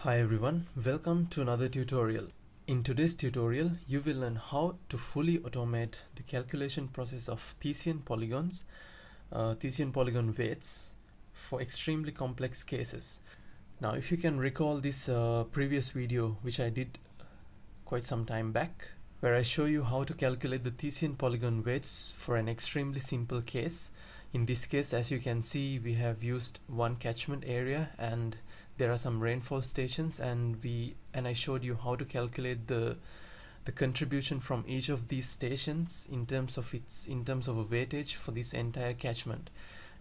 Hi everyone, welcome to another tutorial. In today's tutorial, you will learn how to fully automate the calculation process of Thiessen polygons, Thiessen polygon weights for extremely complex cases. Now, if you can recall this previous video, which I did quite some time back, where I show you how to calculate the Thiessen polygon weights for an extremely simple case. In this case, as you can see, we have used one catchment area and there are some rainfall stations, and I showed you how to calculate the contribution from each of these stations in terms of a weightage for this entire catchment.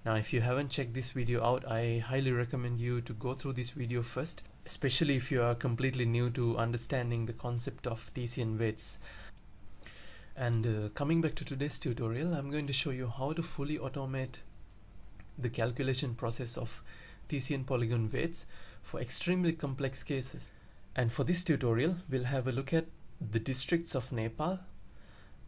Now, if you haven't checked this video out, I highly recommend you to go through this video first, especially if you are completely new to understanding the concept of Thiessen weights. And coming back to today's tutorial, I'm going to show you how to fully automate the calculation process of Thiessen polygon weights for extremely complex cases. And for this tutorial, we'll have a look at the districts of Nepal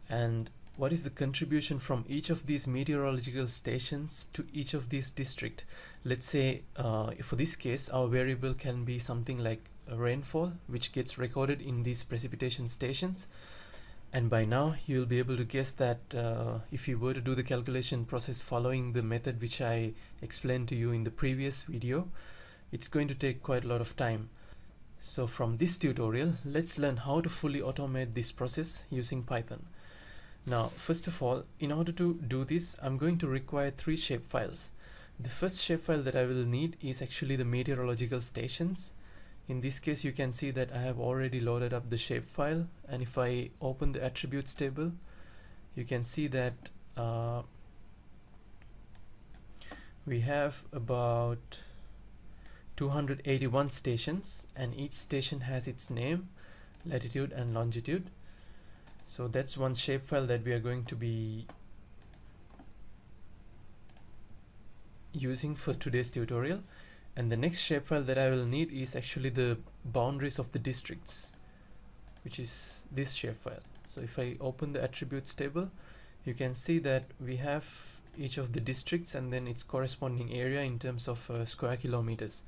and what is the contribution from each of these meteorological stations to each of these districts. Let's say for this case, our variable can be something like rainfall, which gets recorded in these precipitation stations. And by now you'll be able to guess that if you were to do the calculation process following the method which I explained to you in the previous video, it's going to take quite a lot of time. So from this tutorial, let's learn how to fully automate this process using Python. Now, first of all, in order to do this, I'm going to require 3 shapefiles. The first shapefile that I will need is actually the meteorological stations. In this case, you can see that I have already loaded up the shapefile, and if I open the attributes table, you can see that we have about 281 stations, and each station has its name, latitude and longitude. So that's one shapefile that we are going to be using for today's tutorial. And the next shapefile that I will need is actually the boundaries of the districts, which is this shapefile. So if I open the attributes table, you can see that we have each of the districts and then its corresponding area in terms of square kilometers.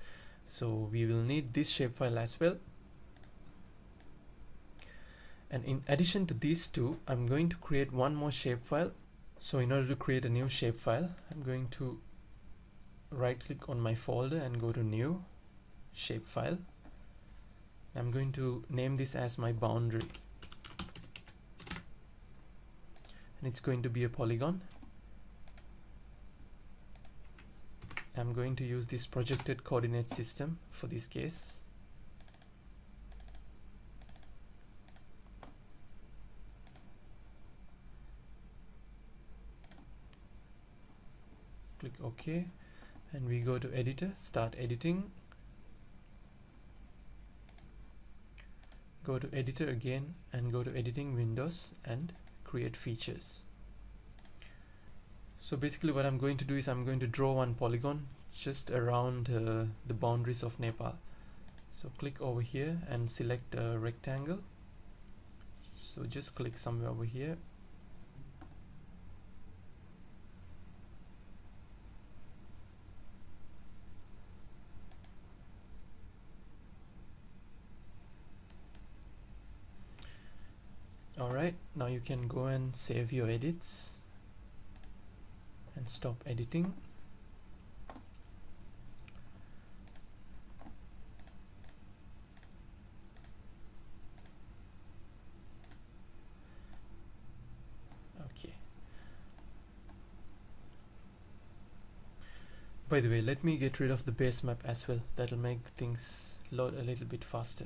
So we will need this shapefile as well. And in addition to these two, I'm going to create one more shapefile. So in order to create a new shapefile, I'm going to right click on my folder and go to new shapefile. I'm going to name this as my boundary, and it's going to be a polygon. I'm going to use this projected coordinate system for this case. Click OK. And we go to editor, start editing, go to editor again and go to editing windows and create features. So basically what I'm going to do is I'm going to draw one polygon just around the boundaries of Nepal. So click over here and select a rectangle. So just click somewhere over here. Alright, now you can go and save your edits and stop editing. Okay. By the way, let me get rid of the base map as well. That'll make things load a little bit faster.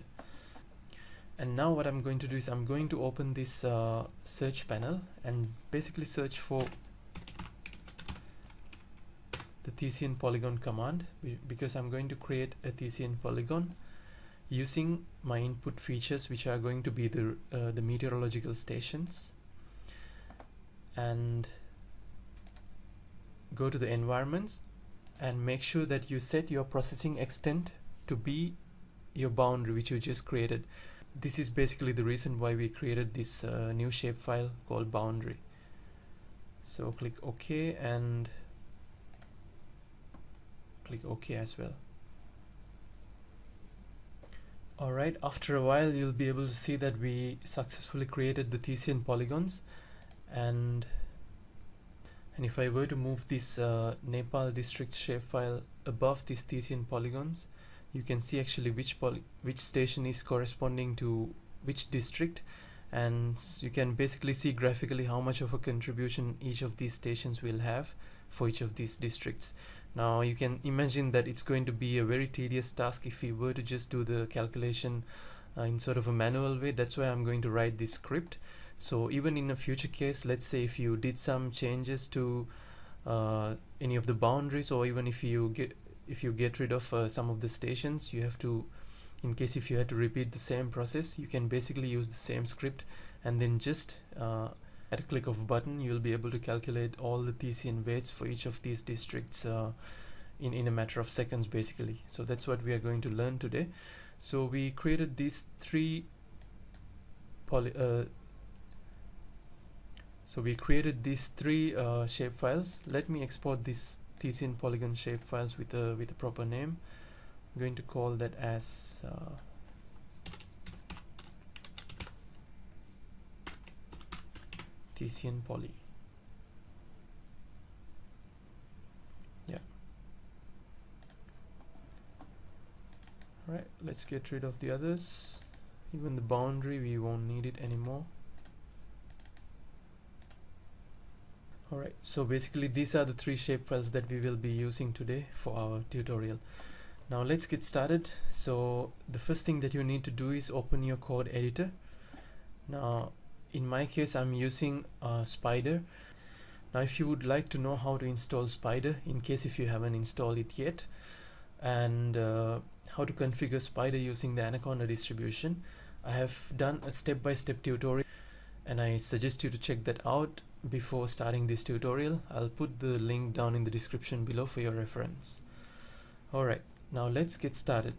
And now what I'm going to do is I'm going to open this search panel and basically search for the Thiessen polygon command, because I'm going to create a Thiessen polygon using my input features, which are going to be the meteorological stations. And go to the environments and make sure that you set your processing extent to be your boundary which you just created. This is basically the reason why we created this new shapefile called boundary. So click OK and click OK as well. Alright, after a while you'll be able to see that we successfully created the Thiessen polygons, and if I were to move this Nepal district shapefile above these Thiessen polygons, you can see actually which station is corresponding to which district, and you can basically see graphically how much of a contribution each of these stations will have for each of these districts. Now you can imagine that it's going to be a very tedious task if we were to just do the calculation in sort of a manual way. That's why I'm going to write this script. So even in a future case, let's say if you did some changes to any of the boundaries, or even if you get rid of some of the stations, you have to, in case if you had to repeat the same process, you can basically use the same script, and then just at a click of a button you'll be able to calculate all the Thiessen weights for each of these districts in a matter of seconds basically. So that's what we are going to learn today. So we created these three shapefiles. Let me export these Thiessen polygon shapefiles with a proper name. I'm going to call that as Thiessen poly. Yeah. Alright, let's get rid of the others. Even the boundary, we won't need it anymore. Alright, so basically these are the three shapefiles that we will be using today for our tutorial. Now let's get started. So the first thing that you need to do is open your code editor. Now in my case I'm using Spider. Now if you would like to know how to install Spider, in case if you haven't installed it yet, and how to configure Spider using the Anaconda distribution, I have done a step-by-step tutorial, and I suggest you to check that out before starting this tutorial. I'll put the link down in the description below for your reference. Alright, now let's get started.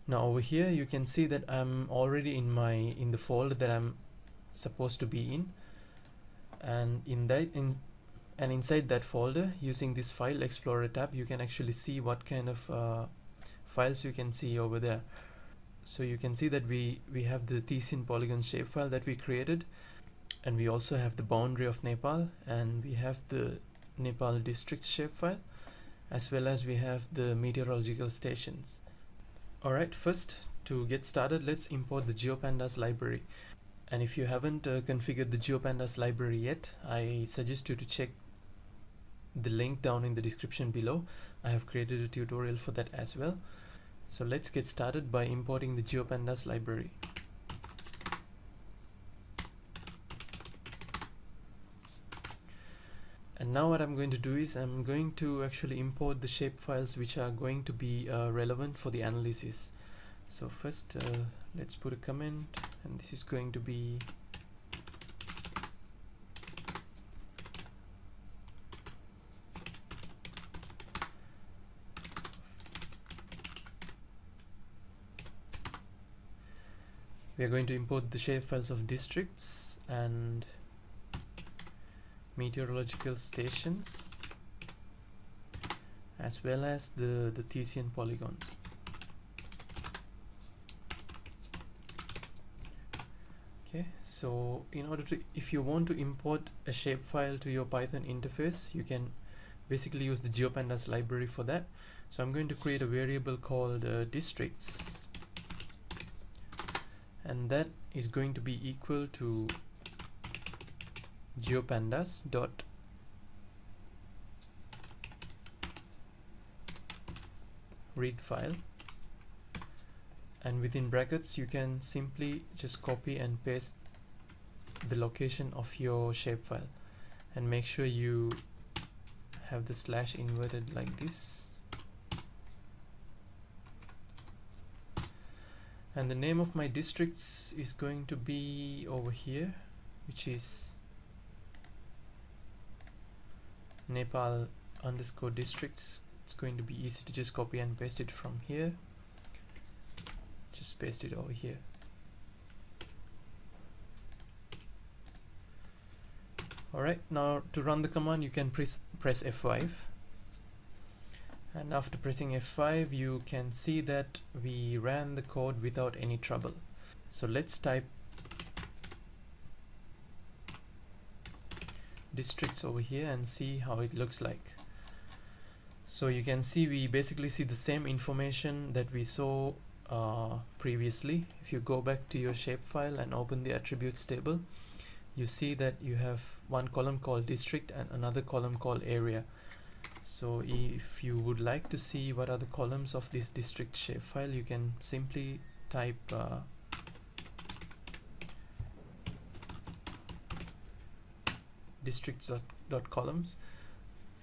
Now over here you can see that I'm already in the folder that I'm supposed to be in, and inside that folder, using this File Explorer tab, you can actually see what kind of files you can see over there. So you can see that we have the Thiessen polygon shapefile that we created, and we also have the boundary of Nepal, and we have the Nepal district shapefile, as well as we have the meteorological stations. Alright, first to get started, let's import the GeoPandas library. And if you haven't configured the GeoPandas library yet, I suggest you to check the link down in the description below. I have created a tutorial for that as well. So let's get started by importing the GeoPandas library. And now what I'm going to do is I'm going to actually import the shapefiles which are going to be relevant for the analysis. So first let's put a comment, and this is going to be we are going to import the shapefiles of districts and meteorological stations, as well as the Thiessen polygons. Okay, so in order to, if you want to import a shapefile to your Python interface, you can basically use the GeoPandas library for that. So I'm going to create a variable called districts, and that is going to be equal to geopandas dot read file, and within brackets you can simply just copy and paste the location of your shapefile, and make sure you have the slash inverted like this. And the name of my districts is going to be over here, which is Nepal underscore districts. It's going to be easy to just copy and paste it from here. Just paste it over here. Alright, now to run the command you can press F5, And after pressing F5, you can see that we ran the code without any trouble. So let's type districts over here and see how it looks like. So you can see we basically see the same information that we saw previously. If you go back to your shapefile and open the attributes table, you see that you have one column called district and another column called area. So if you would like to see what are the columns of this district shapefile, you can simply type districts.columns,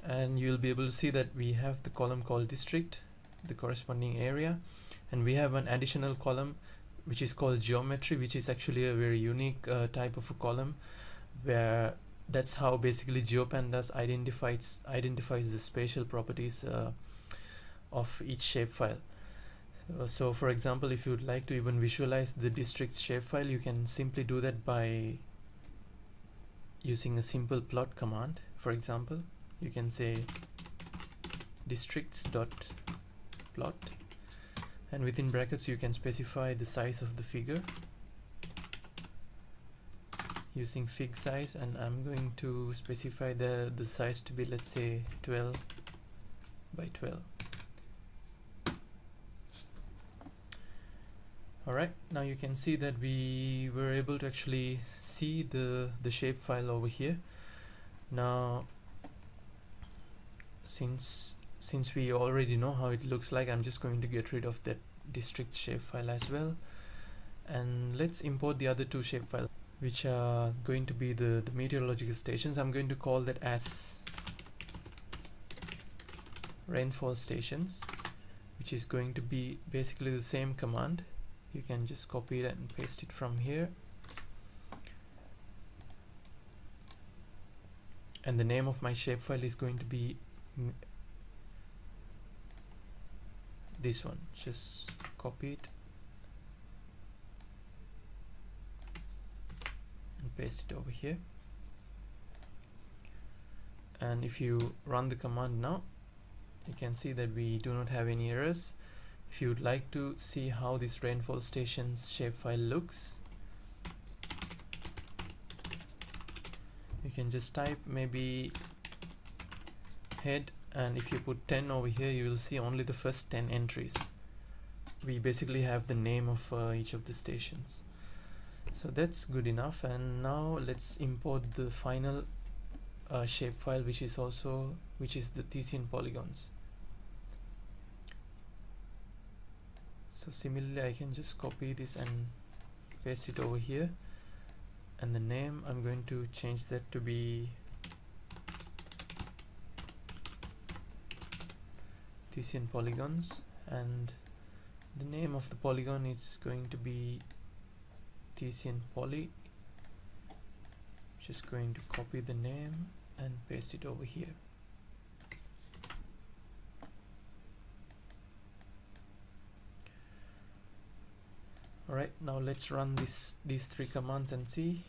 and you'll be able to see that we have the column called district, the corresponding area, and we have an additional column which is called geometry, which is actually a very unique type of a column, where that's how basically GeoPandas identifies the spatial properties of each shapefile. So for example, if you would like to even visualize the districts shapefile, you can simply do that by using a simple plot command. For example, you can say districts.plot, and within brackets you can specify the size of the figure using fig size, and I'm going to specify the size to be, let's say, 12 by 12. Alright, now you can see that we were able to actually see the shapefile over here. Now since we already know how it looks like, I'm just going to get rid of that district shapefile as well, and let's import the other two shapefiles, which are going to be the meteorological stations. I'm going to call that as rainfall stations, which is going to be basically the same command. You can just copy it and paste it from here, and the name of my shapefile is going to be this one. Just copy it and paste it over here, and if you run the command now, you can see that we do not have any errors. If you would like to see how this rainfall stations shapefile looks, you can just type maybe head, and if you put 10 over here, you will see only the first 10 entries. We basically have the name of each of the stations. So that's good enough, and now let's import the final shapefile, which is the Thiessen polygons. So similarly, I can just copy this and paste it over here, and the name, I'm going to change that to be Thiessen polygons, and the name of the polygon is going to be Thiessen poly. Just going to copy the name and paste it over here. Alright, now let's run these three commands and see,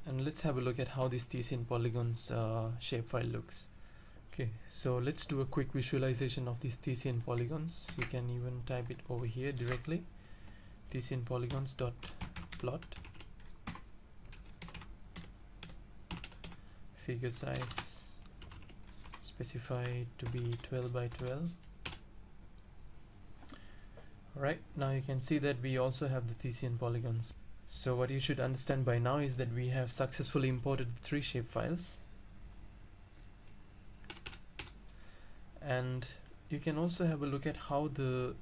and let's have a look at how this Thiessen polygons shapefile looks. Okay, so let's do a quick visualization of these Thiessen polygons. You can even type it over here directly, Thiessen polygons dot plot, figure size specify to be 12 by 12. Right, now you can see that we also have the Thiessen polygons. So what you should understand by now is that we have successfully imported 3 shapefiles, and you can also have a look at how the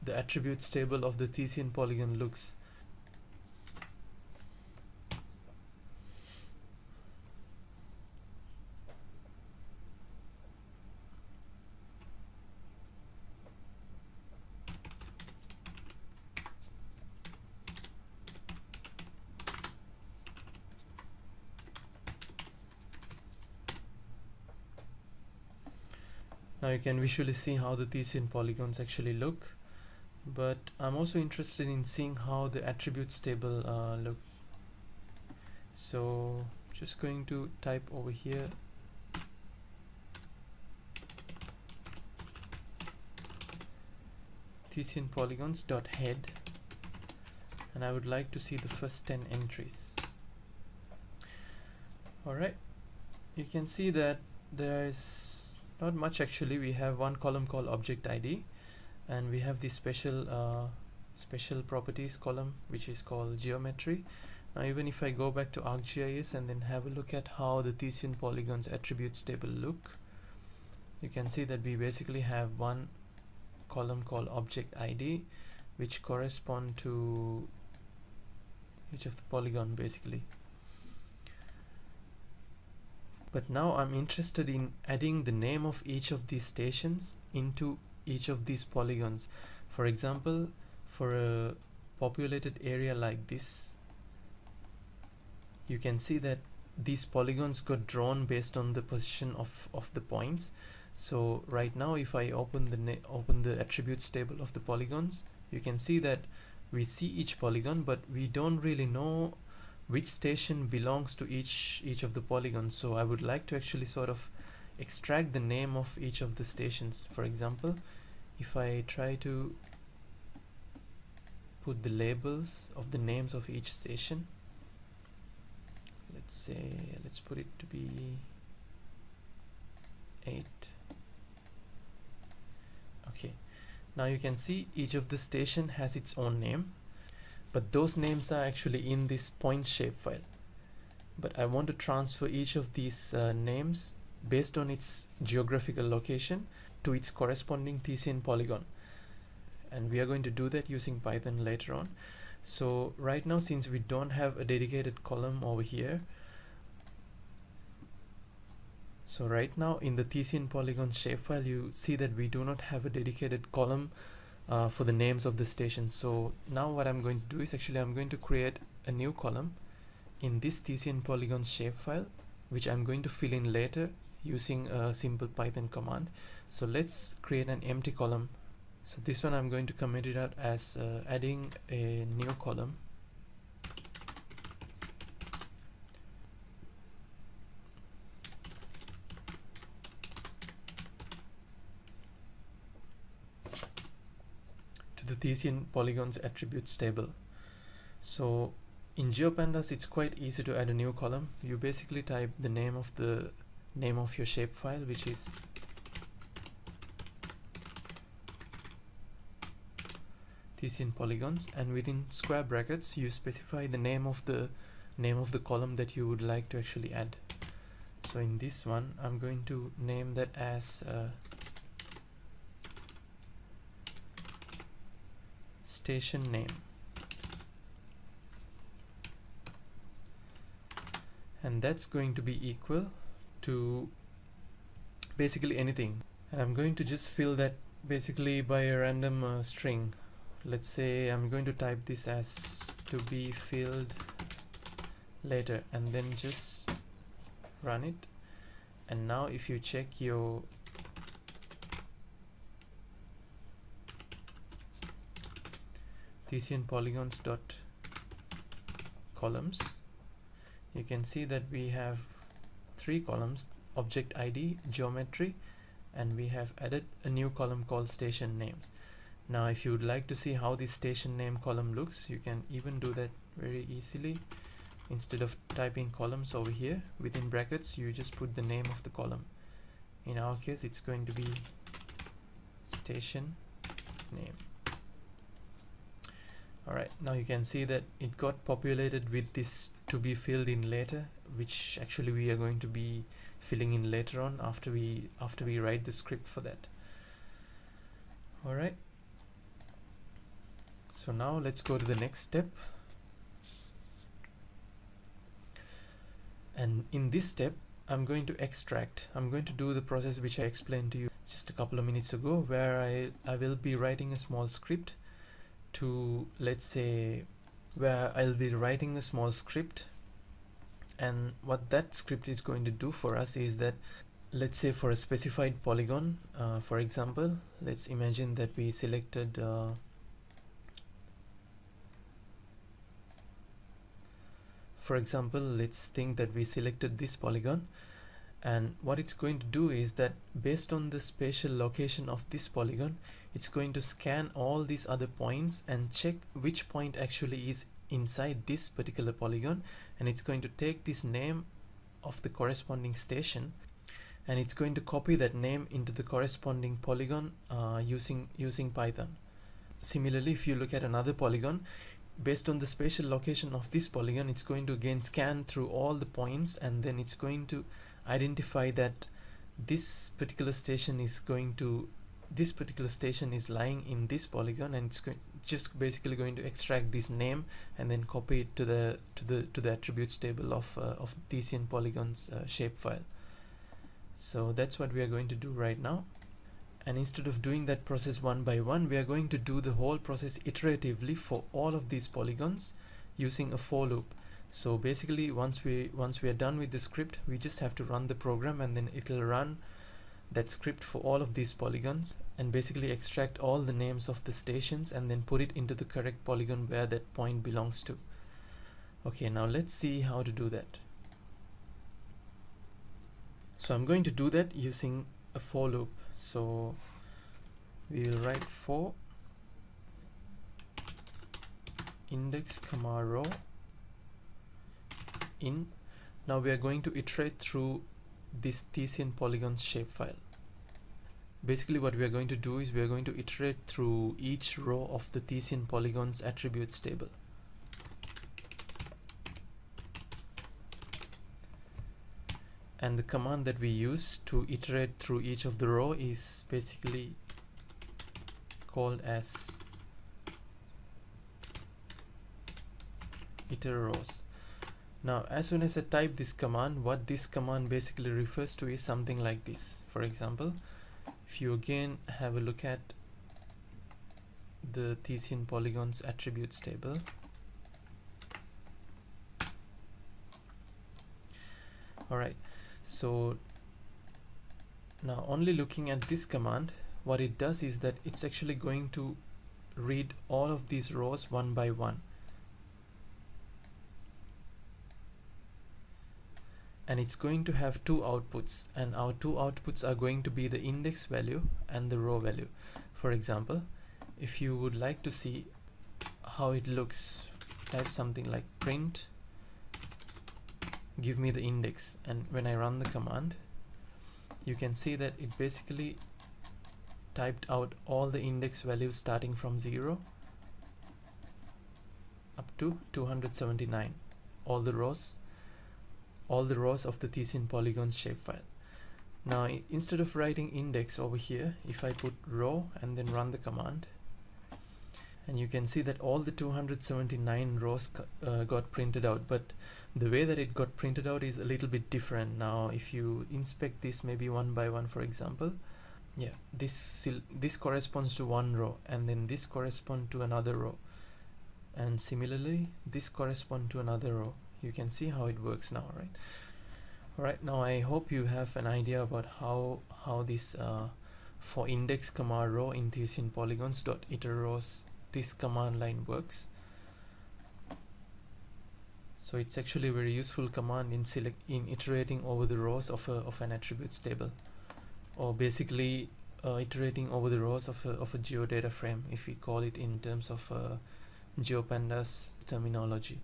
attributes table of the Thiessen polygon looks. Now you can visually see how the Thiessen polygons actually look, but I'm also interested in seeing how the attributes table look. So just going to type over here Thiessen polygons dot head, and I would like to see the first 10 entries. Alright, you can see that there is not much actually. We have one column called object ID, and we have the special properties column which is called geometry. Now even if I go back to ArcGIS and then have a look at how the Thiessen polygons attributes table look, you can see that we basically have one column called object ID which correspond to each of the polygon basically. But now I'm interested in adding the name of each of these stations into each of these polygons. For example, for a populated area like this, you can see that these polygons got drawn based on the position of the points. So right now if I open the attributes table of the polygons, you can see that we see each polygon, but we don't really know which station belongs to each of the polygons. So I would like to actually sort of extract the name of each of the stations. For example, if I try to put the labels of the names of each station, let's put it to be 8. Okay, now you can see each of the station has its own name, but those names are actually in this points shapefile. But I want to transfer each of these names based on its geographical location to its corresponding Thiessen polygon, and we are going to do that using Python later on. So right now, since we don't have a dedicated column over here, so right now in the Thiessen polygon shapefile, you see that we do not have a dedicated column for the names of the stations. So now what I'm going to do is actually I'm going to create a new column in this Thiessen polygon shapefile, which I'm going to fill in later using a simple Python command. So let's create an empty column. So this one I'm going to commit it out as adding a new column. To the Thiessen polygons attributes table. So in GeoPandas it's quite easy to add a new column. You basically type the name of your shapefile, which is Thiessen polygons, and within square brackets you specify the name of the column that you would like to actually add. So in this one I'm going to name that as station name, and that's going to be equal to basically anything, and I'm going to just fill that basically by a random string. Let's say I'm going to type this as to be filled later, and then just run it. And now if you check your Thiessen polygons dot columns, you can see that we have 3 columns: object ID, geometry, and we have added a new column called station name. Now if you would like to see how this station name column looks, you can even do that very easily. Instead of typing columns over here, within brackets you just put the name of the column. In our case it's going to be station name. Alright, now you can see that it got populated with this to be filled in later, which actually we are going to be filling in later on after we write the script for that. Alright, so now let's go to the next step. And in this step I'm going to do the process which I explained to you just a couple of minutes ago, where I will be writing a small script to, let's say, and what that script is going to do for us is that, let's say for a specified polygon, for example, let's imagine that we selected for example, let's think that we selected this polygon, and what it's going to do is that based on the spatial location of this polygon, it's going to scan all these other points and check which point actually is inside this particular polygon, and it's going to take this name of the corresponding station and it's going to copy that name into the corresponding polygon using Python. Similarly, if you look at another polygon, based on the spatial location of this polygon, it's going to again scan through all the points, and then it's going to identify that this particular station is lying in this polygon, and it's just basically going to extract this name and then copy it to the attributes table of Thiessen polygon's shapefile. So that's what we are going to do right now. And instead of doing that process one by one, we are going to do the whole process iteratively for all of these polygons using a for loop. So basically, once we are done with the script, we just have to run the program, and then it will run that script for all of these polygons and basically extract all the names of the stations and then put it into the correct polygon where that point belongs to. Okay, now let's see how to do that. So I'm going to do that using a for loop. So we will write for index comma row in. Now we are going to iterate through this Thiessen polygons shapefile. Basically what we are going to do is we are going to iterate through each row of the Thiessen polygons attributes table. And the command that we use to iterate through each of the row is basically called as iterRows. Now as soon as I type this command, what this command basically refers to is something like this. For example, if you again have a look at the Thiessen polygons attributes table, alright, so now only looking at this command, what it does is that it's actually going to read all of these rows one by one, and it's going to have two outputs, and our two outputs are going to be the index value and the row value. For example, if you would like to see how it looks, type something like print give me the index, and when I run the command, you can see that it basically typed out all the index values starting from 0 up to 279, all the rows of the Thiessen polygons shapefile. Now instead of writing index over here, if I put row and then run the command, and you can see that all the 279 rows got printed out, but the way that it got printed out is a little bit different. Now if you inspect this maybe one by one, for example, yeah, this corresponds to one row, and then this corresponds to another row, and similarly this corresponds to another row. You can see how it works now, right? Alright, now I hope you have an idea about how this for index comma row in Thiessen polygons dot iterRows, this command line works. So it's actually a very useful command in iterating over the rows of an attributes table, or basically iterating over the rows of a GeoDataFrame, if we call it in terms of GeoPandas terminology.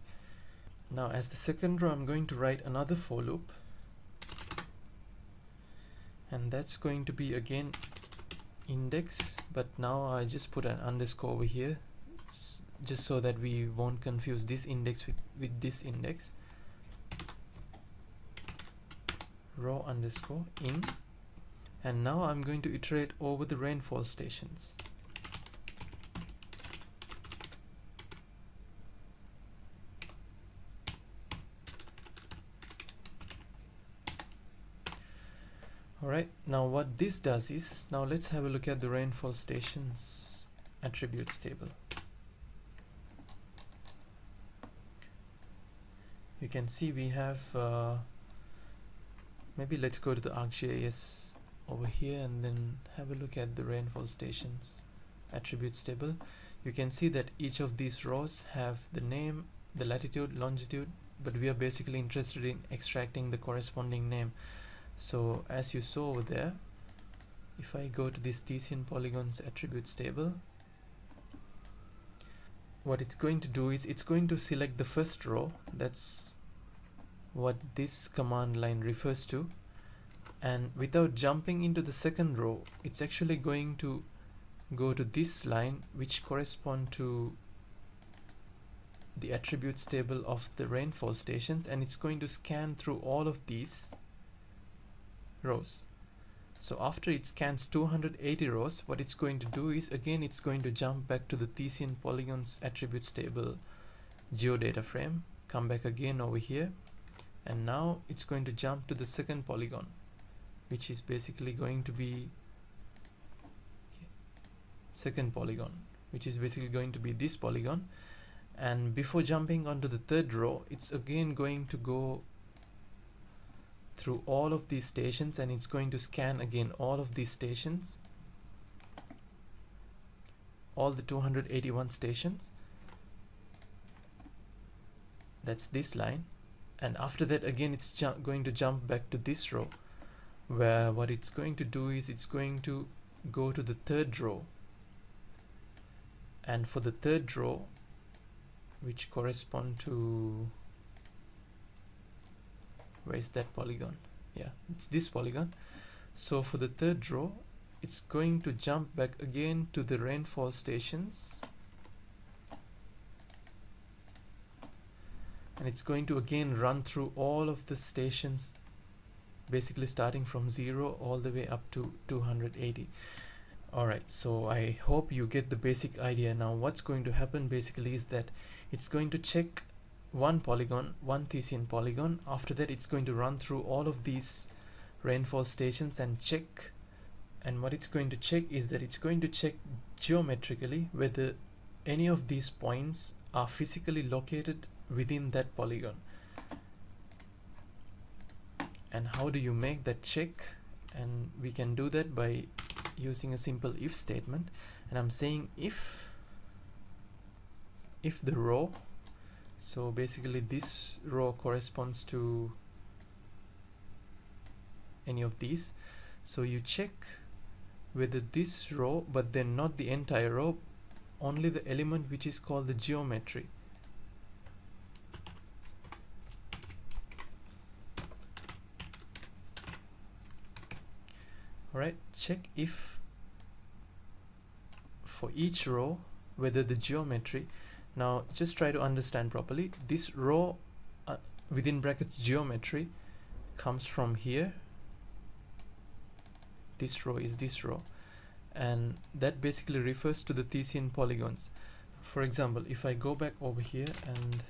Now as the second row, I'm going to write another for loop, and that's going to be again index, but now I just put an underscore over here just so that we won't confuse this index with this index. Row underscore in, and now I'm going to iterate over the rainfall stations. Alright, now what this does is, now let's have a look at the rainfall stations attributes table. You can see we have maybe let's go to the ArcGIS over here and then have a look at the rainfall stations attributes table. You can see that each of these rows have the name, the latitude, longitude, but we are basically interested in extracting the corresponding name. So as you saw over there, if I go to this Thiessen polygons attributes table, what it's going to do is it's going to select the first row. That's what this command line refers to, and without jumping into the second row, it's actually going to go to this line, which correspond to the attributes table of the rainfall stations, and it's going to scan through all of these rows. So after it scans 280 rows, what it's going to do is again it's going to jump back to the Thiessen polygons attributes table GeoDataFrame, come back again over here, and now it's going to jump to the second polygon, which is basically going to be second polygon, which is basically going to be this polygon. And before jumping onto the third row, it's again going to go through all of these stations, and it's going to scan again all of these stations, all the 281 stations. That's this line. And after that again it's going to jump back to this row, where what it's going to do is it's going to go to the third row, and for the third row, which correspond to, where is that polygon? Yeah, it's this polygon. So for the third row, it's going to jump back again to the rainfall stations, and it's going to again run through all of the stations, basically starting from 0 all the way up to 280. Alright, so I hope you get the basic idea. Now what's going to happen basically is that it's going to check one polygon, one Thiessen polygon. After that it's going to run through all of these rainfall stations and check, and what it's going to check is that it's going to check geometrically whether any of these points are physically located within that polygon. And how do you make that check? And we can do that by using a simple if statement, and I'm saying if the row, so basically this row corresponds to any of these, so you check whether this row, but then not the entire row, only the element which is called the geometry. Alright, check if for each row whether the geometry, now just try to understand properly, this row within brackets geometry comes from here, this row is this row, and that basically refers to the Thiessen polygons. For example, if I go back over here and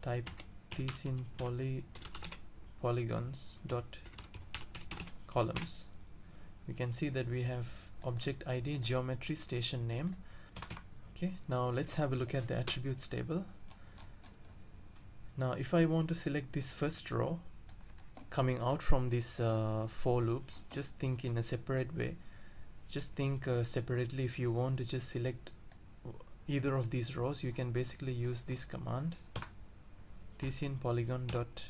type Thiessen polygons dot columns, you can see that we have object ID, geometry, station name. Okay, now let's have a look at the attributes table. Now if I want to select this first row coming out from this for loops, just think in a separate way. Just think separately. If you want to just select either of these rows, you can basically use this command, Thiessen polygon dot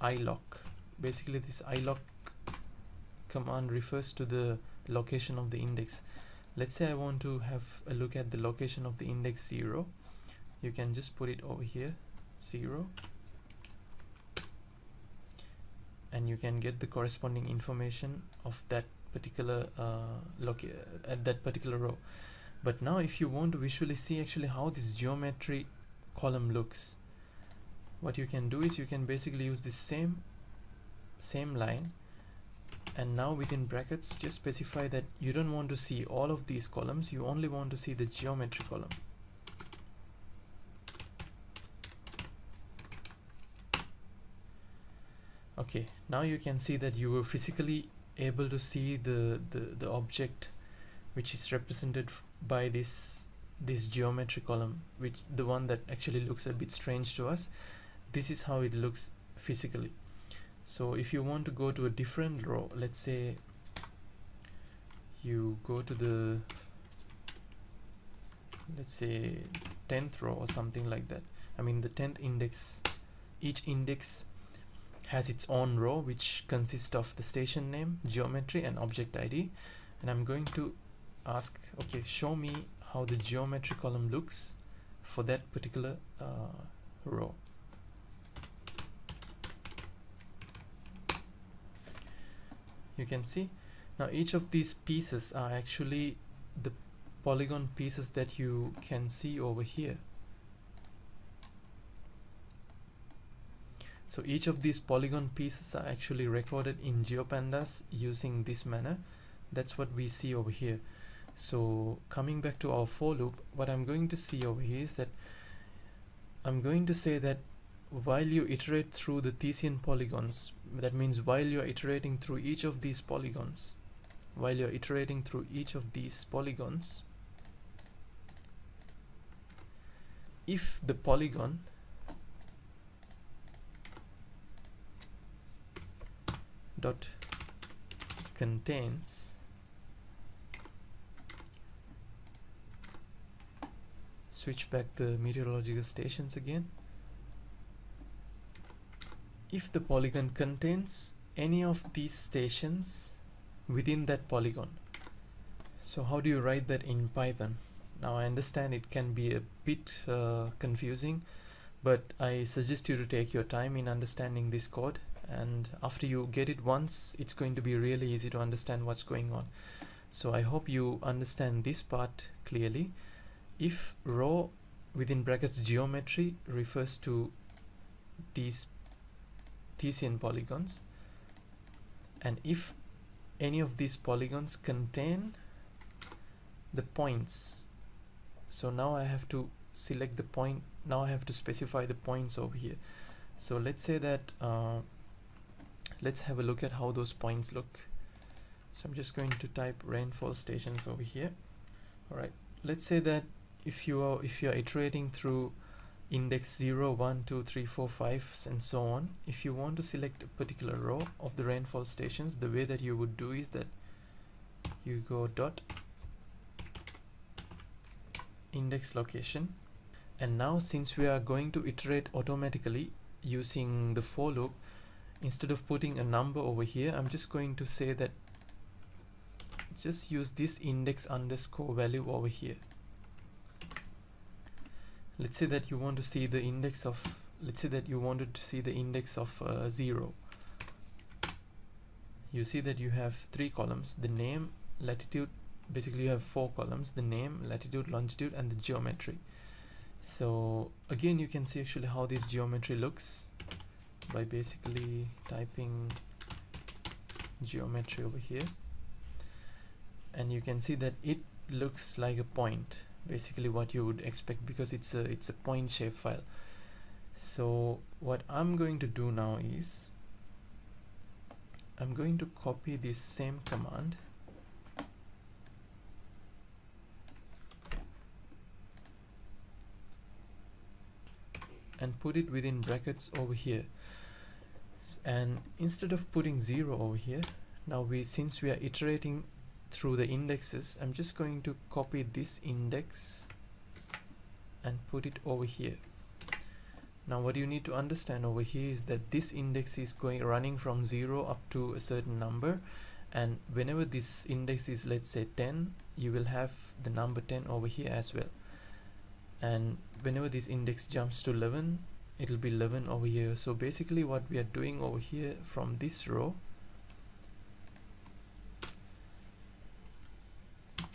ilock. Basically this ilock command refers to the location of the index. Let's say I want to have a look at the location of the index 0. You can just put it over here, 0, and you can get the corresponding information of that particular at that particular row. But now if you want to visually see actually how this geometry column looks, what you can do is you can basically use this same line, and now within brackets just specify that you don't want to see all of these columns, you only want to see the geometry column. Okay, now you can see that you were physically able to see the object which is represented by this geometry column, which the one that actually looks a bit strange to us. This is how it looks physically. So if you want to go to a different row, let's say you go to the, let's say 10th row or something like that. I mean the 10th index, each index has its own row which consists of the station name, geometry and object ID, and I'm going to ask, okay, show me how the geometry column looks for that particular row. You can see now each of these pieces are actually the polygon pieces that you can see over here. So each of these polygon pieces are actually recorded in GeoPandas using this manner. That's what we see over here. So coming back to our for loop, what I'm going to see over here is that I'm going to say that while you iterate through the Thiessen polygons, that means while you're iterating through each of these polygons, if the polygon dot contains switch back the meteorological stations again, if the polygon contains any of these stations within that polygon. So how do you write that in Python? Now I understand it can be a bit confusing, but I suggest you to take your time in understanding this code, and after you get it once, it's going to be really easy to understand what's going on. So I hope you understand this part clearly. If row within brackets geometry refers to these Thiessen polygons, and if any of these polygons contain the points, so now I have to select the point, now I have to specify the points over here. So let's say that let's have a look at how those points look. So I'm just going to type rainfall stations over here. Alright, let's say that if you are iterating through index 0, 1, 2, 3, 4, 5 and so on, if you want to select a particular row of the rainfall stations, the way that you would do is that you go dot index location, and now since we are going to iterate automatically using the for loop, instead of putting a number over here, I'm just going to say that just use this index underscore value over here. Let's say that you want to see the index of, let's say that you wanted to see the index of 0. You see that you have 3 columns, the name, latitude, basically you have 4 columns, the name, latitude, longitude and the geometry. So again you can see actually how this geometry looks by basically typing geometry over here, and you can see that it looks like a point, basically what you would expect, because it's a point shapefile. So what I'm going to do now is I'm going to copy this same command and put it within brackets over here, and instead of putting 0 over here, now since we are iterating through the indexes, I'm just going to copy this index and put it over here. Now what you need to understand over here is that this index is running from 0 up to a certain number, and whenever this index is, let's say 10, you will have the number 10 over here as well, and whenever this index jumps to 11, it'll be 11 over here. So basically what we are doing over here from this row,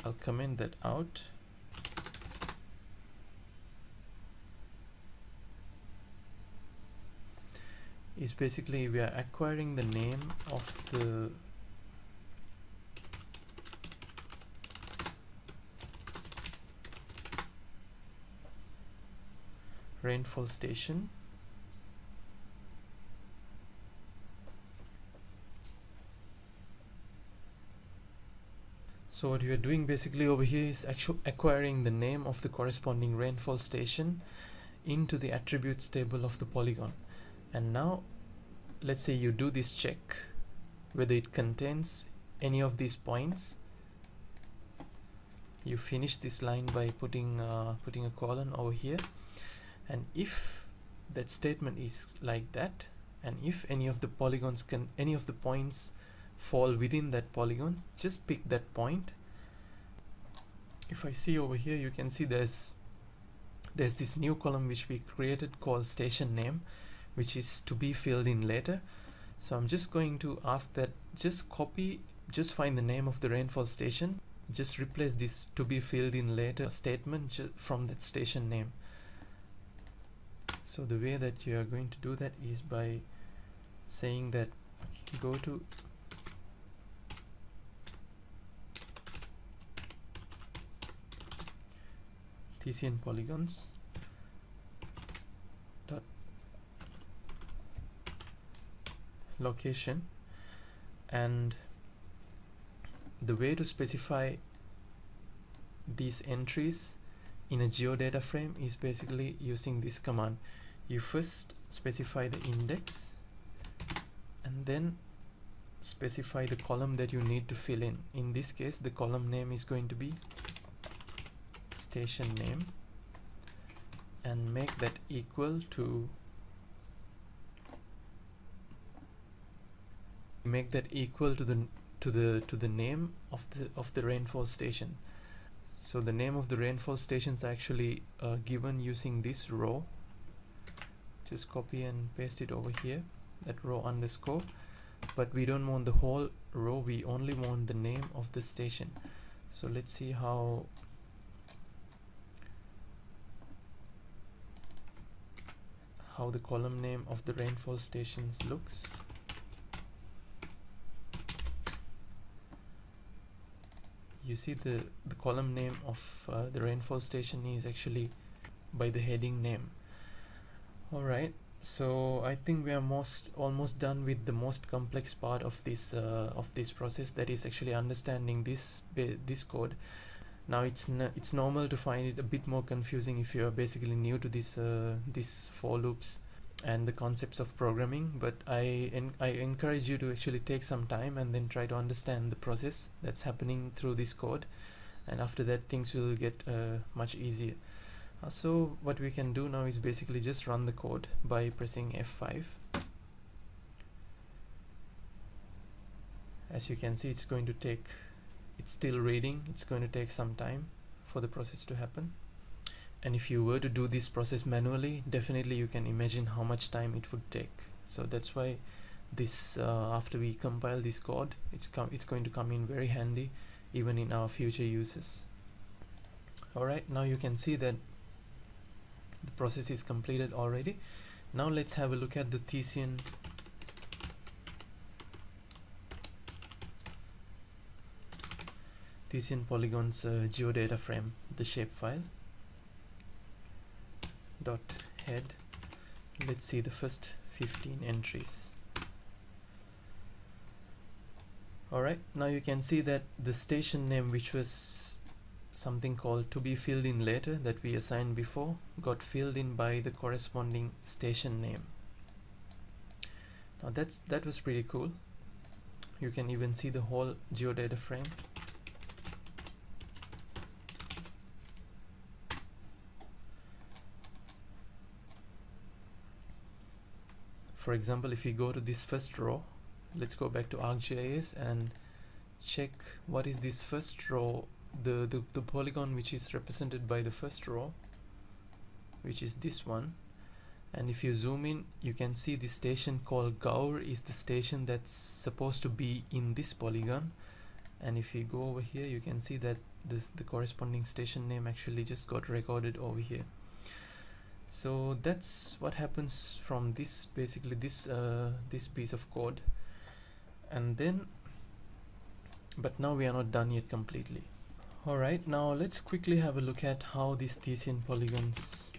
I'll comment that out. Is basically we are acquiring the name of the rainfall station, so what we are doing basically over here is actually acquiring the name of the corresponding rainfall station into the attributes table of the polygon. And now let's say you do this check whether it contains any of these points. You finish this line by putting a colon over here, and if that statement is like that and if any of the points fall within that polygon, just pick that point. If I see over here, you can see there's this new column which we created called station name, which is to be filled in later. So I'm just going to ask that just find the name of the rainfall station, just replace this to be filled in later statement from that station name. So the way that you are going to do that is by saying that go to Thiessen polygons dot location, and the way to specify these entries in a GeoDataFrame is basically using this command. You first specify the index and then specify the column that you need to fill in. In this case, the column name is going to be station name, and make that equal to the name of the rainfall station. So the name of the rainfall stations are actually given using this row. Just copy and paste it over here, that row underscore, but we don't want the whole row, we only want the name of the station. So let's see how the column name of the rainfall stations looks. You see the column name of the rainfall station is actually by the heading name. Alright, so I think we are almost done with the most complex part of this process, that is actually understanding this code. Now it's normal to find it a bit more confusing if you are basically new to this for loops and the concepts of programming, but I encourage you to actually take some time and then try to understand the process that's happening through this code, and after that things will get much easier. So what we can do now is basically just run the code by pressing F5. As you can see, it's still reading. It's going to take some time for the process to happen, and if you were to do this process manually, definitely you can imagine how much time it would take. So that's why this after we compile this code, it's going to come in very handy even in our future uses. Alright, now you can see that the process is completed already. Now let's have a look at the Thiessen polygons GeoDataFrame, the shapefile dot head. Let's see the first 15 entries. Alright, now you can see that the station name, which was something called to be filled in later that we assigned before, got filled in by the corresponding station name. Now that was pretty cool. You can even see the whole GeoDataFrame. For example, if we go to this first row, let's go back to ArcGIS and check what is this first row, the polygon which is represented by the first row, which is this one. And if you zoom in, you can see the station called Gaur is the station that's supposed to be in this polygon. And if you go over here, you can see that the corresponding station name actually just got recorded over here. So that's what happens from this, basically this piece of code. And then, but now we are not done yet completely. Alright, now let's quickly have a look at how these Thiessen polygons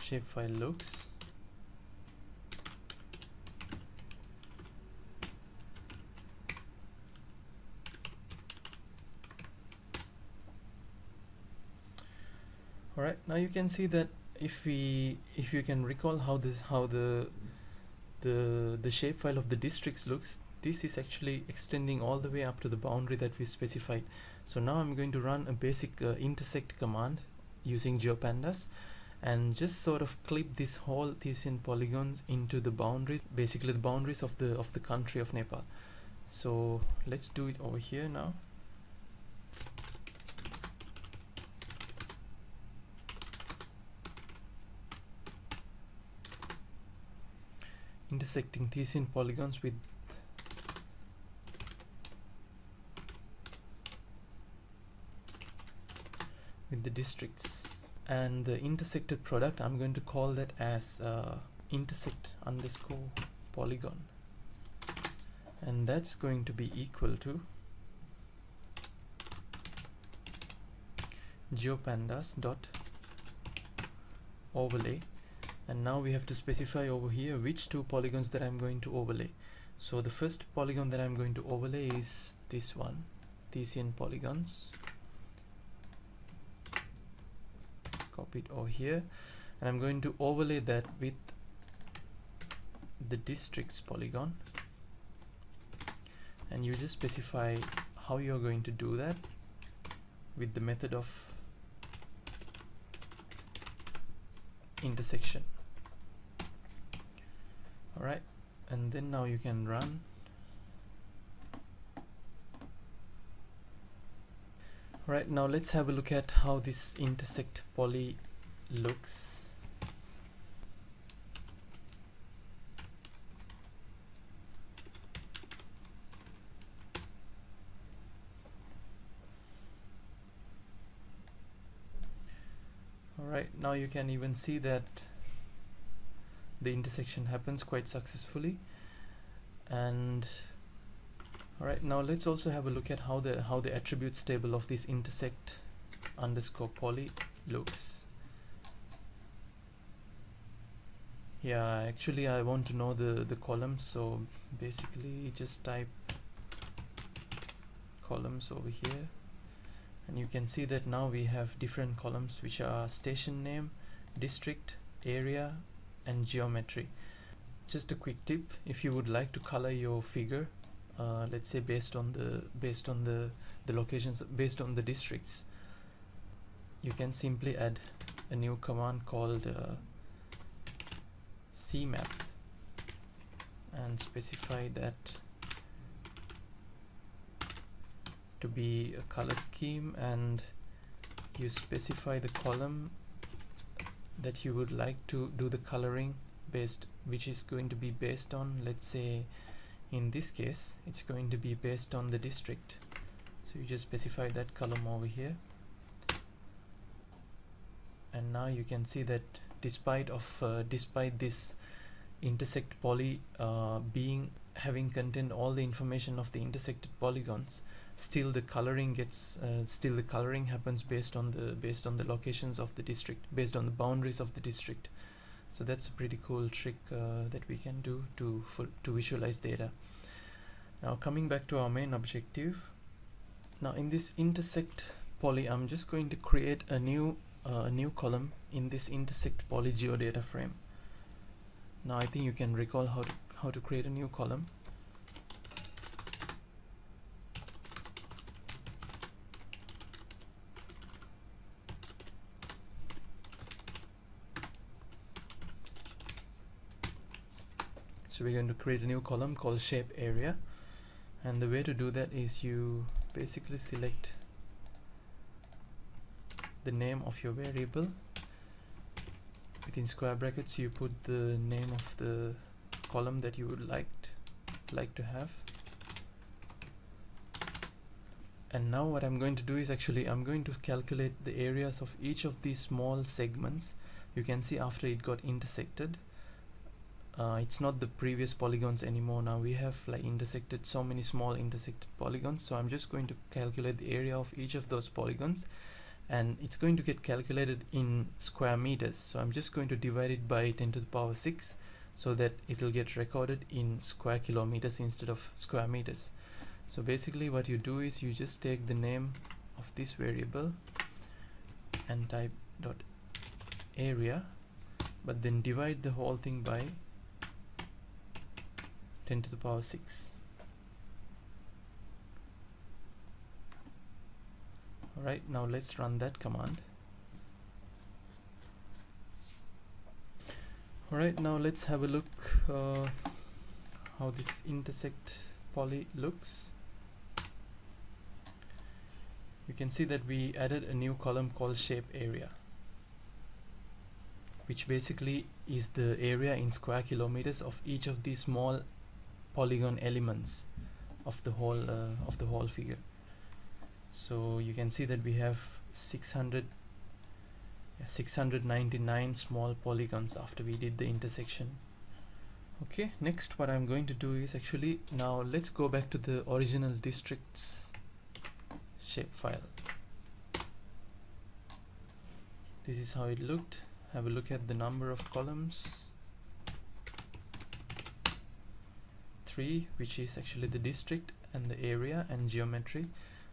shapefile looks. Alright, now you can see that if you can recall how the shapefile of the districts looks, this is actually extending all the way up to the boundary that we specified. So now I'm going to run a basic intersect command using GeoPandas and just sort of clip this whole Thiessen polygons into the boundaries, basically the boundaries of the country of Nepal. So let's do it over here now. Intersecting Thiessen polygons with the districts, and the intersected product, I'm going to call that as intersect underscore polygon, and that's going to be equal to GeoPandas dot overlay. And now we have to specify over here which two polygons that I'm going to overlay. So the first polygon that I'm going to overlay is this one, Thiessen polygons. Copy it over here, and I'm going to overlay that with the districts polygon, and you just specify how you're going to do that with the method of intersection. Alright, and then now you can run. Right, now let's have a look at how this intersect poly looks. Alright, now you can even see that the intersection happens quite successfully. And alright, now let's also have a look at how the attributes table of this intersect underscore poly looks. Yeah, actually I want to know the columns, so basically just type columns over here, and you can see that now we have different columns which are station name, district, area, and geometry. Just a quick tip, if you would like to color your figure, let's say based on the locations, based on the districts, you can simply add a new command called cmap and specify that to be a color scheme, and you specify the column that you would like to do the coloring based, which is going to be based on, let's say in this case it's going to be based on the district, so you just specify that column over here. And now you can see that despite this intersect poly having contained all the information of the intersected polygons, still the coloring happens based on the locations of the district, based on the boundaries of the district. So that's a pretty cool trick that we can do to visualize data. Now coming back to our main objective, now in this intersect poly, I'm just going to create a new column in this intersect poly GeoDataFrame. Now I think you can recall how to create a new column. So we're going to create a new column called shape area, and the way to do that is you basically select the name of your variable. Within square brackets you put the name of the column that you would like to have. And now what I'm going to do is actually I'm going to calculate the areas of each of these small segments. You can see after it got intersected, it's not the previous polygons anymore. Now we have like intersected so many small intersected polygons, so I'm just going to calculate the area of each of those polygons, and it's going to get calculated in square meters. So I'm just going to divide it by 10 to the power 6 so that it will get recorded in square kilometers instead of square meters. So basically what you do is you just take the name of this variable and type dot area, but then divide the whole thing by 10 to the power 6. Alright, now let's run that command. Alright, now let's have a look how this intersect poly looks. You can see that we added a new column called shape area, which basically is the area in square kilometers of each of these small polygon elements of the whole figure. So you can see that we have 699 small polygons after we did the intersection. Okay, next what I'm going to do is actually, now let's go back to the original districts shapefile. This is how it looked. Have a look at the number of columns. 3, which is actually the district, and the area and geometry.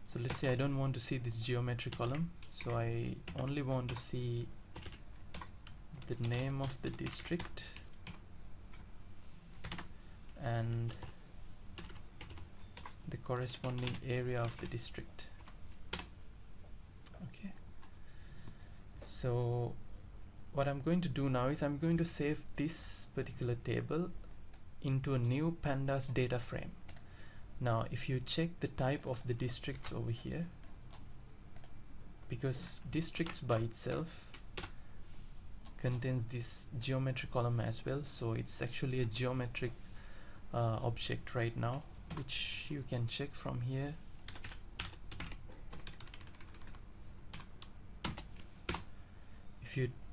So let's say I don't want to see this geometry column, so I only want to see the name of the district and the corresponding area of the district. Okay, so what I'm going to do now is I'm going to save this particular table into a new Pandas data frame. Now if you check the type of the districts over here, because districts by itself contains this geometry column as well, so it's actually a geometric object right now, which you can check from here.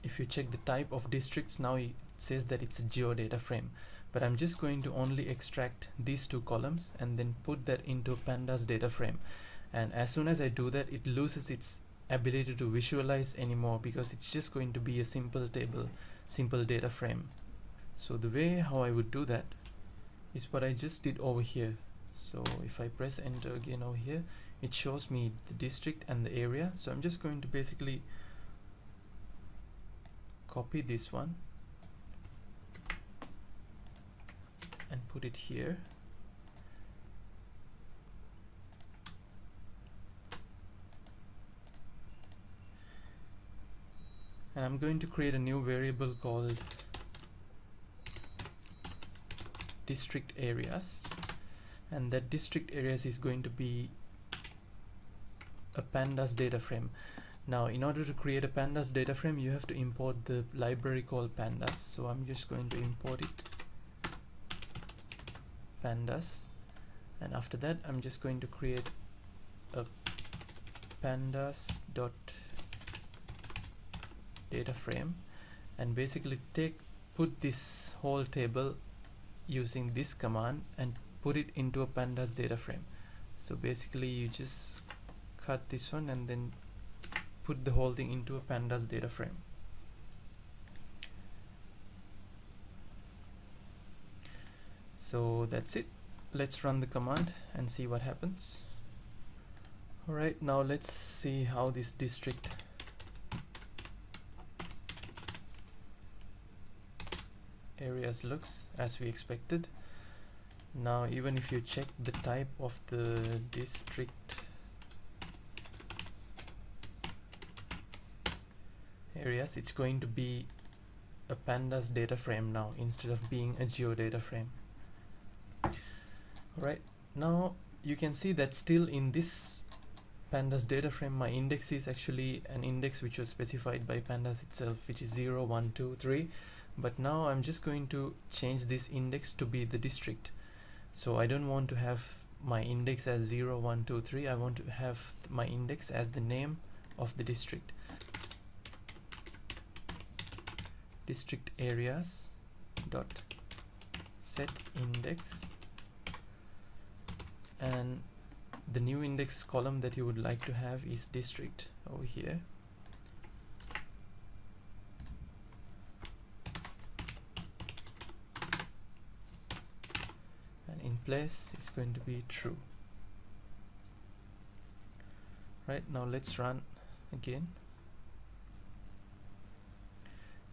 If you check the type of districts, now it says that it's a GeoDataFrame, but I'm just going to only extract these 2 columns and then put that into Pandas data frame. And as soon as I do that, it loses its ability to visualize anymore, because it's just going to be a simple table, simple data frame. So the way how I would do that is what I just did over here. So if I press enter again over here, it shows me the district and the area. So I'm just going to basically copy this one and put it here. And I'm going to create a new variable called district areas, and that district areas is going to be a Pandas data frame. Now in order to create a Pandas data frame, you have to import the library called Pandas. So I'm just going to import it, Pandas, and after that I'm just going to create a pandas dot data frame, and basically put this whole table using this command and put it into a Pandas data frame. So basically you just cut this one and then put the whole thing into a Pandas data frame. So that's it. Let's run the command and see what happens. Alright, now let's see how this district areas looks as we expected. Now even if you check the type of the district areas, it's going to be a Pandas data frame now instead of being a GeoData frame. Alright, now you can see that still in this Pandas data frame, my index is actually an index which was specified by Pandas itself, which is 0, 1, 2, 3. But now I'm just going to change this index to be the district. So I don't want to have my index as 0, 1, 2, 3. I want to have my index as the name of the district. District areas dot set index, and the new index column that you would like to have is district over here. And in place it's going to be true. Right, now let's run again.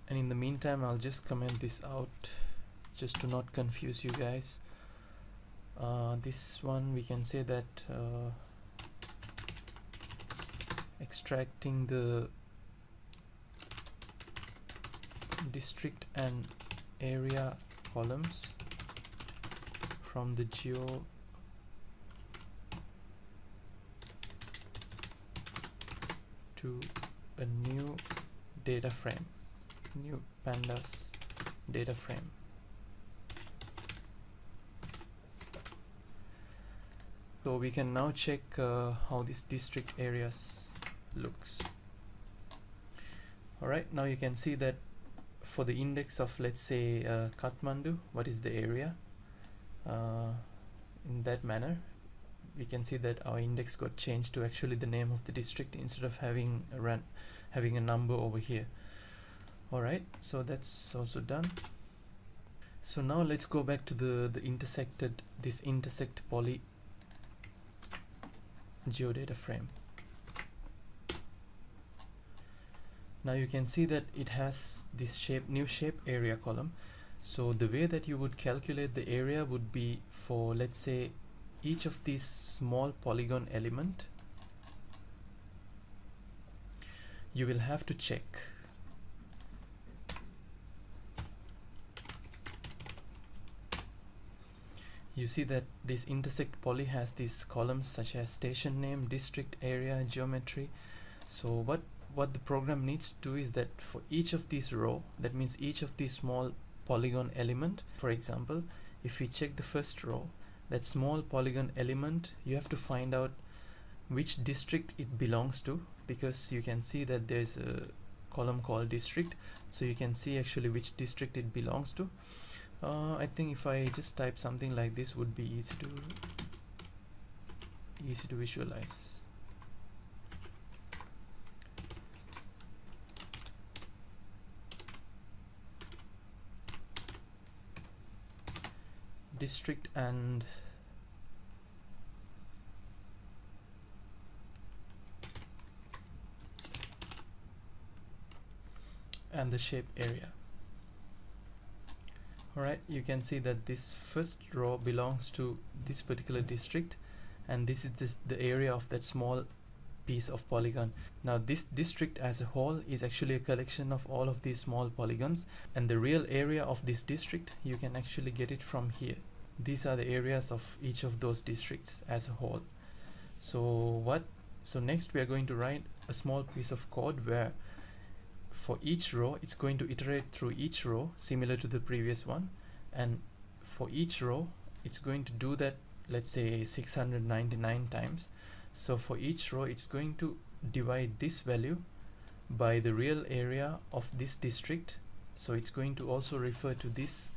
And in the meantime, I'll just comment this out just to not confuse you guys. This one we can say that extracting the district and area columns from the geo to a new data frame, new pandas data frame. So we can now check how this district areas looks. Alright, now you can see that for the index of, let's say, Kathmandu, what is the area? In that manner, we can see that our index got changed to actually the name of the district instead of having a number over here. Alright, so that's also done. So now let's go back to the intersect poly GeoDataFrame. Now you can see that it has this new shape area column. So the way that you would calculate the area would be for, let's say, each of these small polygon element, you will have to check you see that this intersect poly has these columns such as station name, district, area, geometry. So what the program needs to do is that for each of these row, that means each of these small polygon element, for example, if we check the first row, that small polygon element, you have to find out which district it belongs to, because you can see that there's a column called district, so you can see actually which district it belongs to. I think if I just type something like this, would be easy to visualize. District and the shape area. Alright, you can see that this first row belongs to this particular district, and this is the area of that small piece of polygon. Now this district as a whole is actually a collection of all of these small polygons, and the real area of this district, you can actually get it from here. These are the areas of each of those districts as a whole. So next we are going to write a small piece of code where for each row it's going to iterate through each row similar to the previous one, and for each row it's going to do that, let's say 699 times. So for each row it's going to divide this value by the real area of this district, so it's going to also refer to this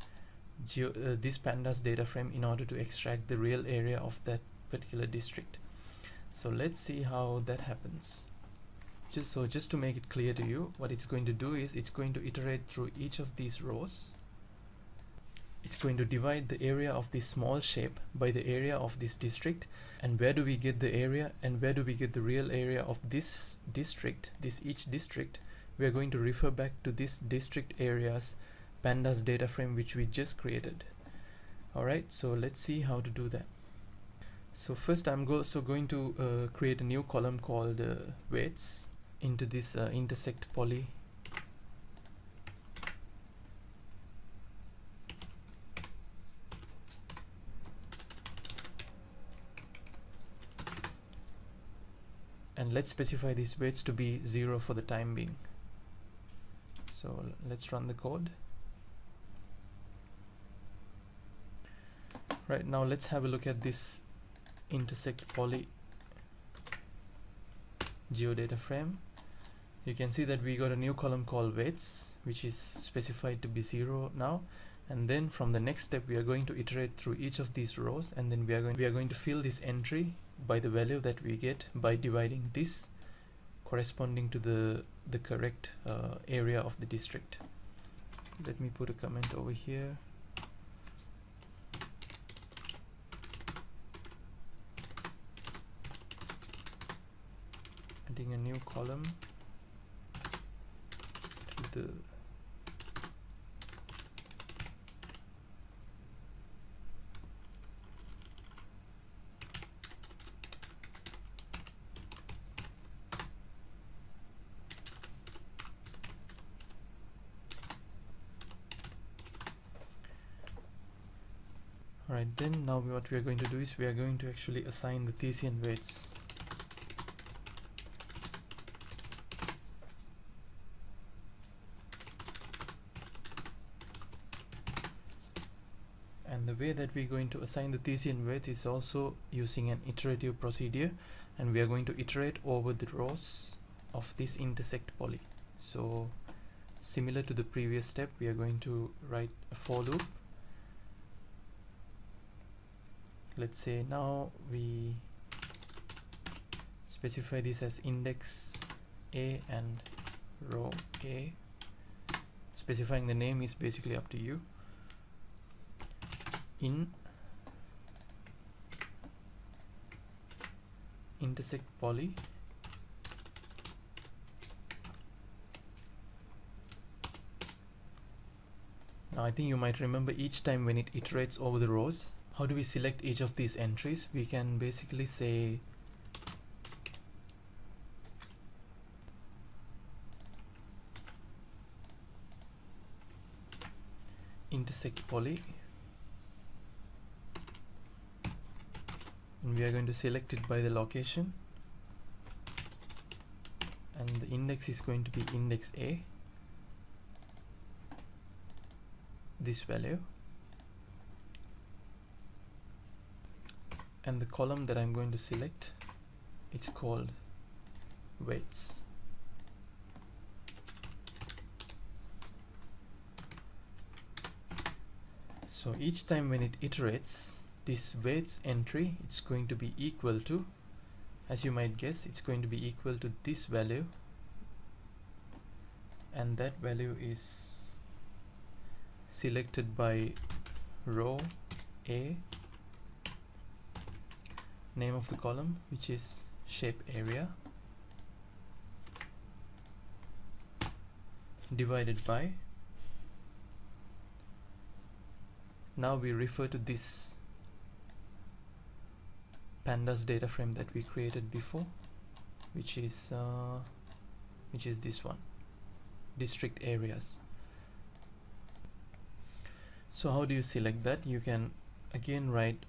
pandas data frame in order to extract the real area of that particular district. So let's see how that happens. Just to make it clear to you, what it's going to do is it's going to iterate through each of these rows. It's going to divide the area of this small shape by the area of this district, and where do we get the area and where do we get the real area of this district, each district, we are going to refer back to this district areas pandas data frame which we just created. Alright, so let's see how to do that. So first I'm also going to create a new column called weights into this intersect poly. And let's specify these weights to be 0 for the time being. So let's run the code. Right, now let's have a look at this intersect poly GeoDataFrame. You can see that we got a new column called weights, which is specified to be 0 now, and then from the next step we are going to iterate through each of these rows, and then we are going to fill this entry by the value that we get by dividing this corresponding to the correct area of the district. Let me put a comment over here. Adding a new column to the Alright, then now what we are going to do is we are going to actually assign the Thiessen weights. And the way that we're going to assign the Thiessen weights is also using an iterative procedure, and we are going to iterate over the rows of this intersect poly. So similar to the previous step, we are going to write a for loop. Let's say now we specify this as index A and row A. Specifying the name is basically up to you. In intersect poly, now I think you might remember each time when it iterates over the rows, how do we select each of these entries? We can basically say intersect poly, and we are going to select it by the location, and the index is going to be index A, this value, and the column that I'm going to select, it's called weights. So each time when it iterates, this weights entry, it's going to be equal to, as you might guess, it's going to be equal to this value, and that value is selected by row A, name of the column, which is shape area, divided by, now we refer to this pandas data frame that we created before, which is this one, district areas. So how do you select that? You can again write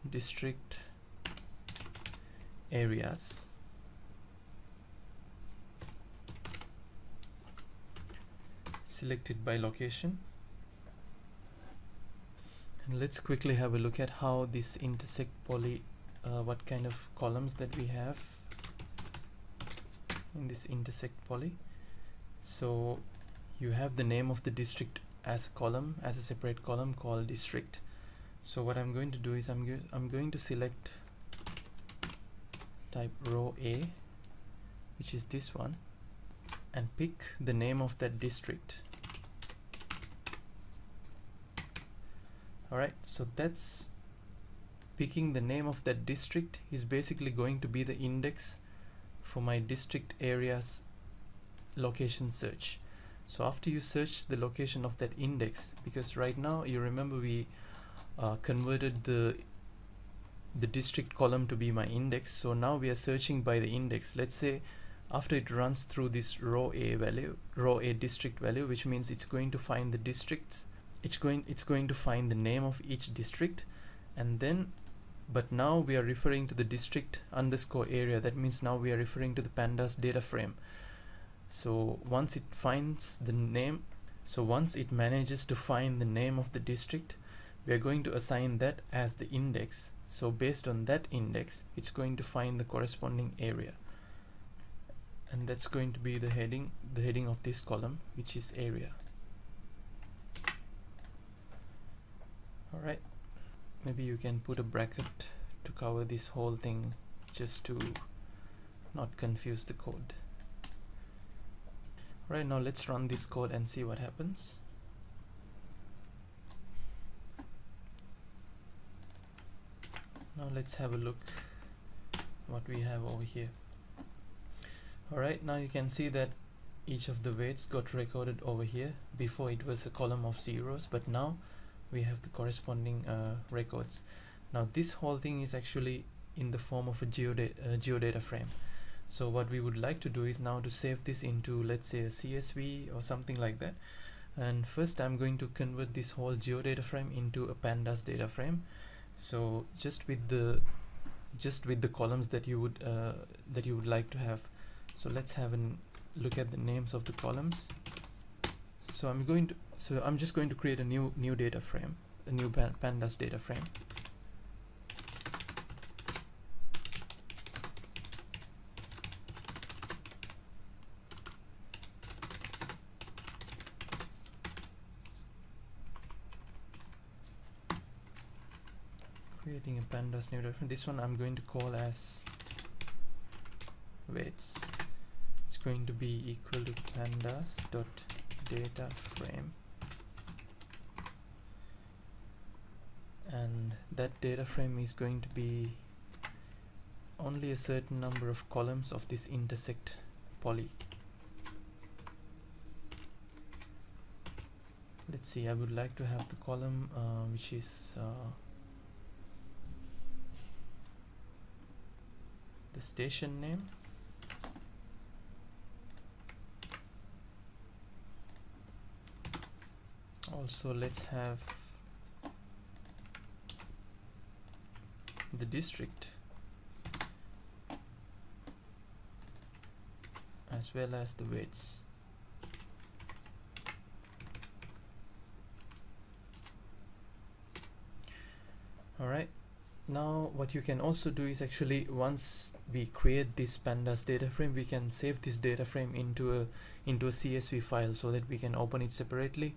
district areas, selected by location. And let's quickly have a look at how this intersect poly, what kind of columns that we have in this intersect poly. So you have the name of the district as a column, as a separate column called district. So what I'm going to do is I'm going to select type row A, which is this one, and pick the name of that district. Alright, so that's picking the name of that district is basically going to be the index for my district areas location search. So after you search the location of that index, because right now you remember we converted the district column to be my index, so now we are searching by the index. Let's say after it runs through this row A value, row A district value, which means it's going to find the districts, it's going to find the name of each district, and then but now we are referring to the district underscore area. That means now we are referring to the pandas data frame. So once it finds the name, so once it manages to find the name of the district, we are going to assign that as the index. So based on that index, it's going to find the corresponding area, and that's going to be the heading of this column, which is area. Alright, maybe you can put a bracket to cover this whole thing just to not confuse the code. Right, now let's run this code and see what happens. Now let's have a look what we have over here. Alright, now you can see that each of the weights got recorded over here. Before it was a column of zeros, but now we have the corresponding records. Now this whole thing is actually in the form of a GeoDataFrame. So what we would like to do is now to save this into, let's say, a CSV or something like that. And first I'm going to convert this whole GeoDataFrame into a Pandas data frame. So just with the columns that you would like to have. So let's have a look at the names of the columns. So I'm just going to create a new data frame, a new Pandas data frame. Creating a Pandas new data frame. This one I'm going to call as weights. It's going to be equal to pandas dot data frame, and that data frame is going to be only a certain number of columns of this intersect poly. Let's see, I would like to have the column which is the station name. Also, let's have the district as well as the weights. Alright, now what you can also do is actually, once we create this Pandas data frame, we can save this data frame into a CSV file so that we can open it separately,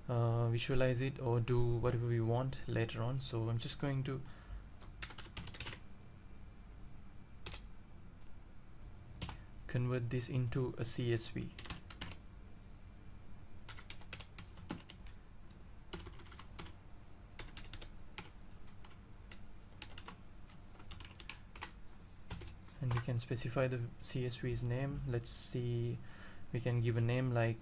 visualize it, or do whatever we want later on. So I'm just going to convert this into a CSV. And we can specify the CSV's name. Let's see, we can give a name like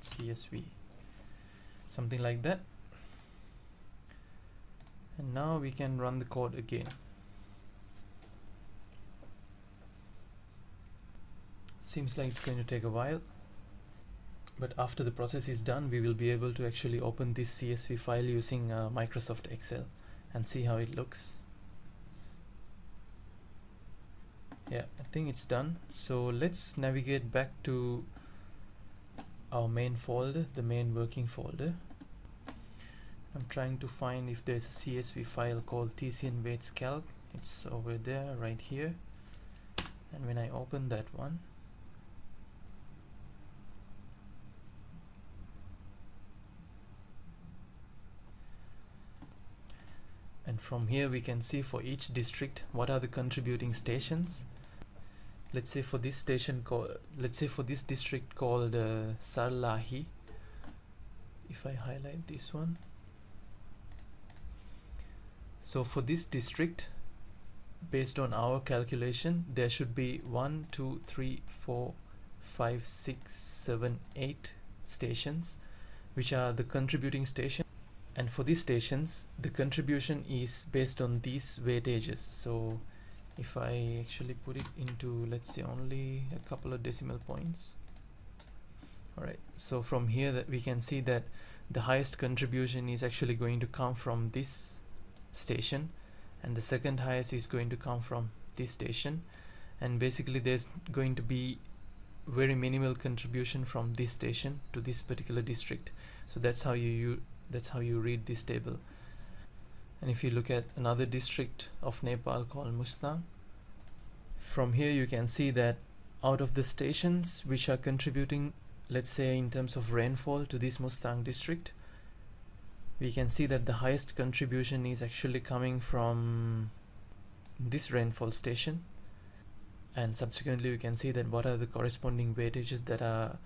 .csv, something like that. And now we can run the code again. Seems like it's going to take a while, but after the process is done, we will be able to actually open this CSV file using Microsoft Excel and see how it looks. Yeah, I think it's done. So let's navigate back to our main folder, the main working folder. I'm trying to find if there's a CSV file called Thiessen weights calc. It's over there, right here. And when I open that one, and from here we can see for each district what are the contributing stations. Let's say for this district called Sarlahi, if I highlight this one. So for this district, based on our calculation, there should be 1, 2, 3, 4, 5, 6, 7, 8 stations, which are the contributing stations. And for these stations, the contribution is based on these weightages. So if I actually put it into, let's say, only a couple of decimal points. Alright, so from here that we can see that the highest contribution is actually going to come from this station, and the second highest is going to come from this station, and basically there's going to be very minimal contribution from this station to this particular district. So that's how you read this table. And if you look at another district of Nepal called Mustang, from here you can see that out of the stations which are contributing, let's say in terms of rainfall, to this Mustang district, we can see that the highest contribution is actually coming from this rainfall station, and subsequently we can see that what are the corresponding weightages that are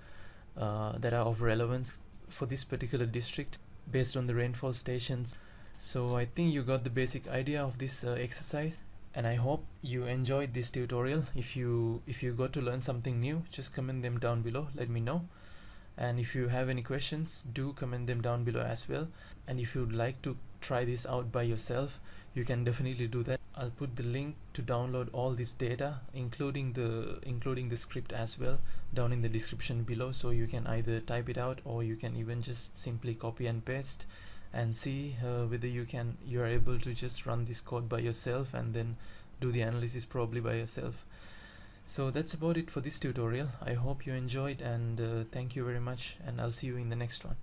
of relevance for this particular district based on the rainfall stations. So I think you got the basic idea of this exercise, and I hope you enjoyed this tutorial. If you got to learn something new, just comment them down below, let me know. And if you have any questions, do comment them down below as well. And if you'd like to try this out by yourself, you can definitely do that. I'll put the link to download all this data, including the script as well, down in the description below, so you can either type it out or you can even just simply copy and paste and see whether you're able to just run this code by yourself and then do the analysis probably by yourself. So that's about it for this tutorial. I hope you enjoyed, and thank you very much, and I'll see you in the next one.